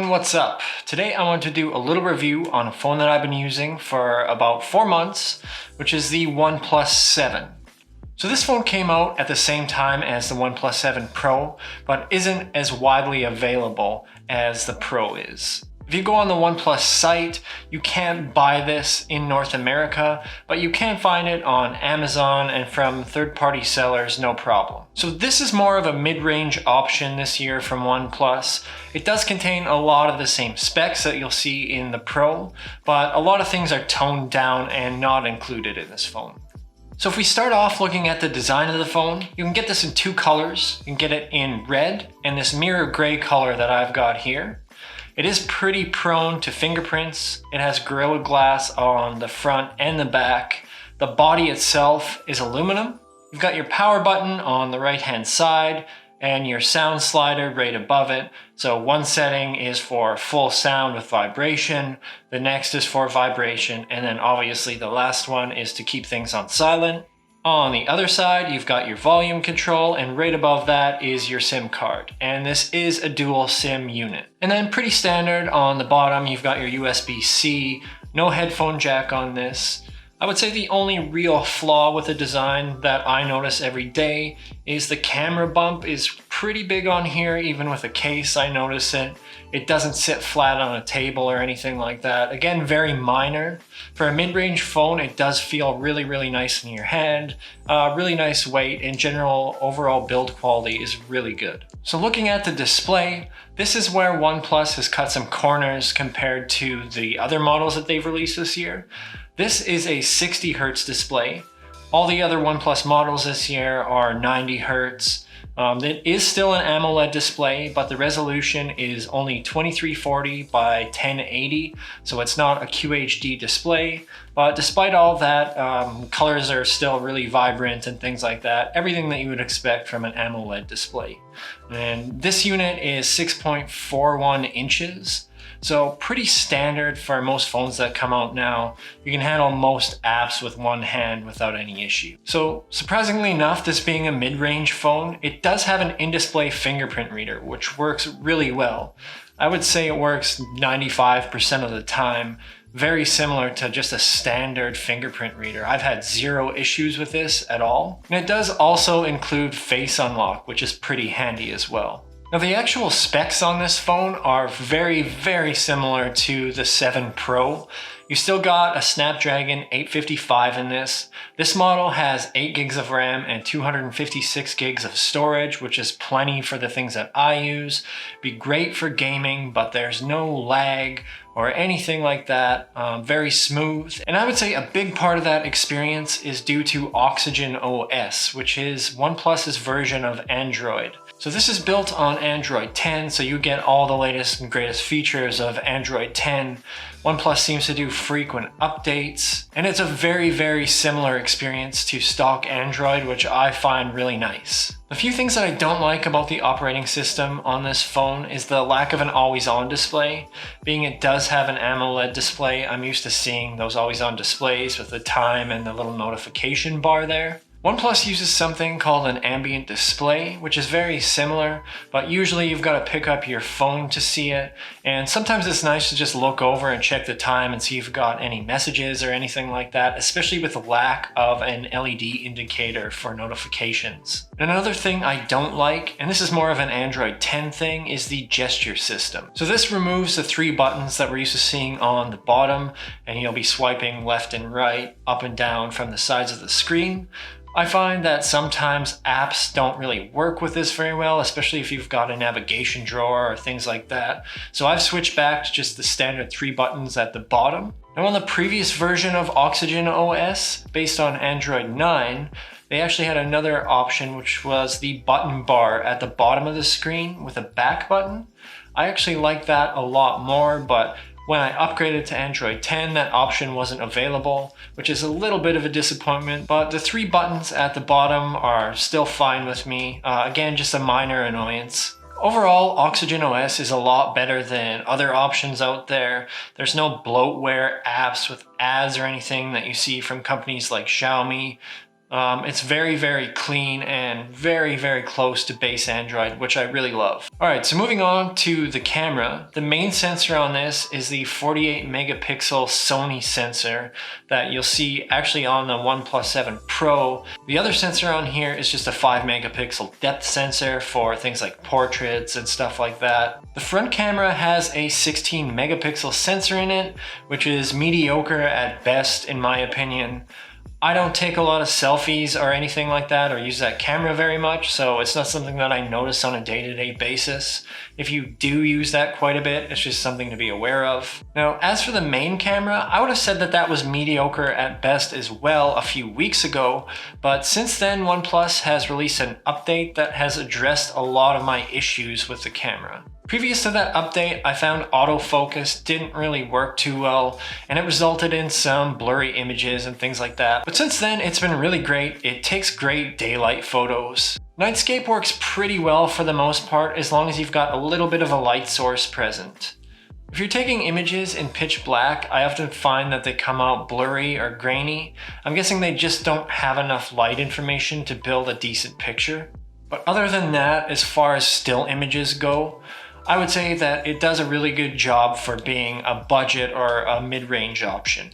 everyone, what's up? Today I want to do a little review on a phone that I've been using for about 4 months, which is the OnePlus 7. So this phone came out at the same time as the OnePlus 7 Pro, but isn't as widely available as the Pro is. If you go on the OnePlus site, you can't buy this in North America, but you can find it on Amazon and from third-party sellers, no problem. So this is more of a mid-range option this year from OnePlus. It does contain a lot of the same specs that you'll see in the Pro, but a lot of things are toned down and not included in this phone. So if we start off looking at the design of the phone, you can get this in two colors. You can get it in red and this mirror gray color that I've got here. It is pretty prone to fingerprints. It has Gorilla Glass on the front and the back. The body itself is aluminum. You've got your power button on the right hand side and your sound slider right above it. So one setting is for full sound with vibration, the next is for vibration, and then obviously the last one is to keep things on silent. On the other side, you've got your volume control, and right above that is your SIM card. And this is a dual SIM unit. And then pretty standard on the bottom, you've got your USB-C, no headphone jack on this. I would say the only real flaw with the design that I notice every day is the camera bump is pretty big on here. Even with a case, I notice it. It doesn't sit flat on a table or anything like that. Again, very minor. For a mid-range phone, it does feel really, really nice in your hand. Really nice weight, and general overall build quality is really good. So looking at the display, this is where OnePlus has cut some corners compared to the other models that they've released this year. This is a 60 Hz display. All the other OnePlus models this year are 90 Hz. It is still an AMOLED display, but the resolution is only 2340 by 1080, so it's not a QHD display. But despite all that, colors are still really vibrant and things like that. Everything that you would expect from an AMOLED display. And this unit is 6.41 inches. So pretty standard for most phones that come out now. You can handle most apps with one hand without any issue. So surprisingly enough, this being a mid-range phone, it does have an in-display fingerprint reader, which works really well. I would say it works 95% of the time. Very similar to just a standard fingerprint reader. I've had zero issues with this at all. And it does also include face unlock, which is pretty handy as well. Now the actual specs on this phone are very, very similar to the 7 Pro. You still got a Snapdragon 855 in this. This model has 8 gigs of RAM and 256 gigs of storage, which is plenty for the things that I use. Be great for gaming, but there's no lag or anything like that. Very smooth. And I would say a big part of that experience is due to Oxygen OS, which is OnePlus's version of Android. So this is built on Android 10, so you get all the latest and greatest features of Android 10. OnePlus seems to do frequent updates, and it's a very, very similar experience to stock Android, which I find really nice. A few things that I don't like about the operating system on this phone is the lack of an always-on display. Being it does have an AMOLED display, I'm used to seeing those always-on displays with the time and the little notification bar there. OnePlus uses something called an ambient display, which is very similar, but usually you've got to pick up your phone to see it, and sometimes it's nice to just look over and check the time and see if you've got any messages or anything like that, especially with the lack of an LED indicator for notifications. And another thing I don't like, and this is more of an Android 10 thing, is the gesture system. So this removes the 3 buttons that we're used to seeing on the bottom, and you'll be swiping left and right, up and down from the sides of the screen. I find that sometimes apps don't really work with this very well, especially if you've got a navigation drawer or things like that. So I've switched back to just the standard 3 buttons at the bottom. Now on the previous version of Oxygen OS, based on Android 9, they actually had another option, which was the button bar at the bottom of the screen with a back button. I actually like that a lot more, but when I upgraded to Android 10, that option wasn't available, which is a little bit of a disappointment, but the 3 buttons at the bottom are still fine with me. Again, just a minor annoyance. Overall, Oxygen OS is a lot better than other options out there. There's no bloatware apps with ads or anything that you see from companies like Xiaomi. It's very, very clean and very, very close to base Android, which I really love. All right, so moving on to the camera. The main sensor on this is the 48 megapixel Sony sensor that you'll see actually on the OnePlus 7 Pro. The other sensor on here is just a 5 megapixel depth sensor for things like portraits and stuff like that. The front camera has a 16 megapixel sensor in it, which is mediocre at best in my opinion. I don't take a lot of selfies or anything like that or use that camera very much, so it's not something that I notice on a day-to-day basis. If you do use that quite a bit, it's just something to be aware of. Now, as for the main camera, I would have said that that was mediocre at best as well a few weeks ago, but since then OnePlus has released an update that has addressed a lot of my issues with the camera. Previous to that update, I found autofocus didn't really work too well, and it resulted in some blurry images and things like that. But since then, it's been really great. It takes great daylight photos. Nightscape works pretty well for the most part, as long as you've got a little bit of a light source present. If you're taking images in pitch black, I often find that they come out blurry or grainy. I'm guessing they just don't have enough light information to build a decent picture. But other than that, as far as still images go, I would say that it does a really good job for being a budget or a mid-range option.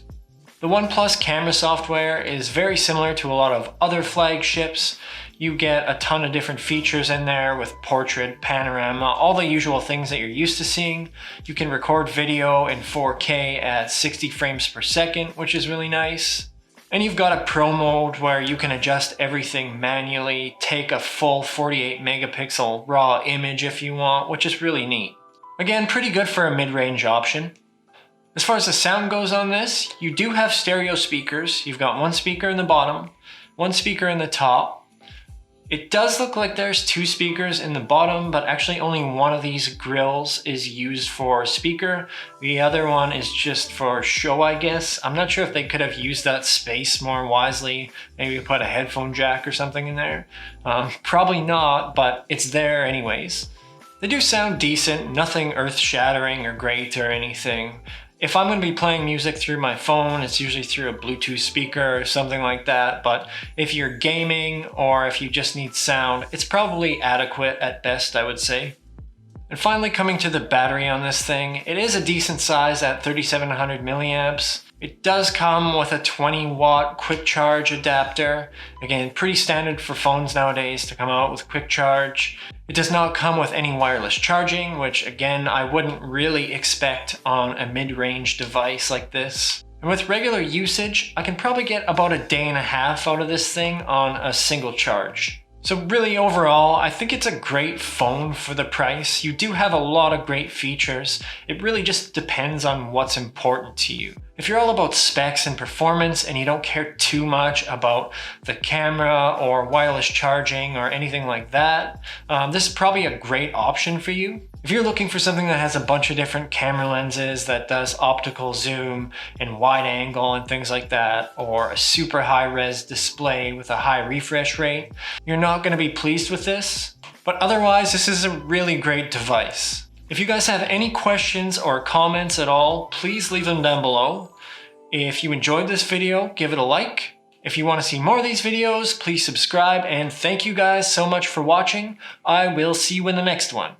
The OnePlus camera software is very similar to a lot of other flagships. You get a ton of different features in there with portrait, panorama, all the usual things that you're used to seeing. You can record video in 4K at 60 frames per second, which is really nice. And you've got a pro mode where you can adjust everything manually, take a full 48 megapixel raw image if you want, which is really neat. Again, pretty good for a mid-range option. As far as the sound goes on this, you do have stereo speakers. You've got one speaker in the bottom, one speaker in the top. It does look like there's two speakers in the bottom, but actually only one of these grills is used for speaker. The other one is just for show, I guess. I'm not sure if they could have used that space more wisely. Maybe put a headphone jack or something in there. Probably not, but it's there anyways. They do sound decent, nothing earth-shattering or great or anything. If I'm going to be playing music through my phone, it's usually through a Bluetooth speaker or something like that. But if you're gaming or if you just need sound, it's probably adequate at best, I would say. And finally, coming to the battery on this thing, it is a decent size at 3700 milliamps. It does come with a 20-watt quick charge adapter. Again, pretty standard for phones nowadays to come out with quick charge. It does not come with any wireless charging, which again, I wouldn't really expect on a mid-range device like this. And with regular usage, I can probably get about a day and a half out of this thing on a single charge. So really overall, I think it's a great phone for the price. You do have a lot of great features. It really just depends on what's important to you. If you're all about specs and performance and you don't care too much about the camera or wireless charging or anything like that, this is probably a great option for you. If you're looking for something that has a bunch of different camera lenses that does optical zoom and wide angle and things like that, or a super high res display with a high refresh rate, you're not going to be pleased with this. But otherwise, this is a really great device. If you guys have any questions or comments at all, please leave them down below. If you enjoyed this video, give it a like. If you want to see more of these videos, please subscribe, and thank you guys so much for watching. I will see you in the next one.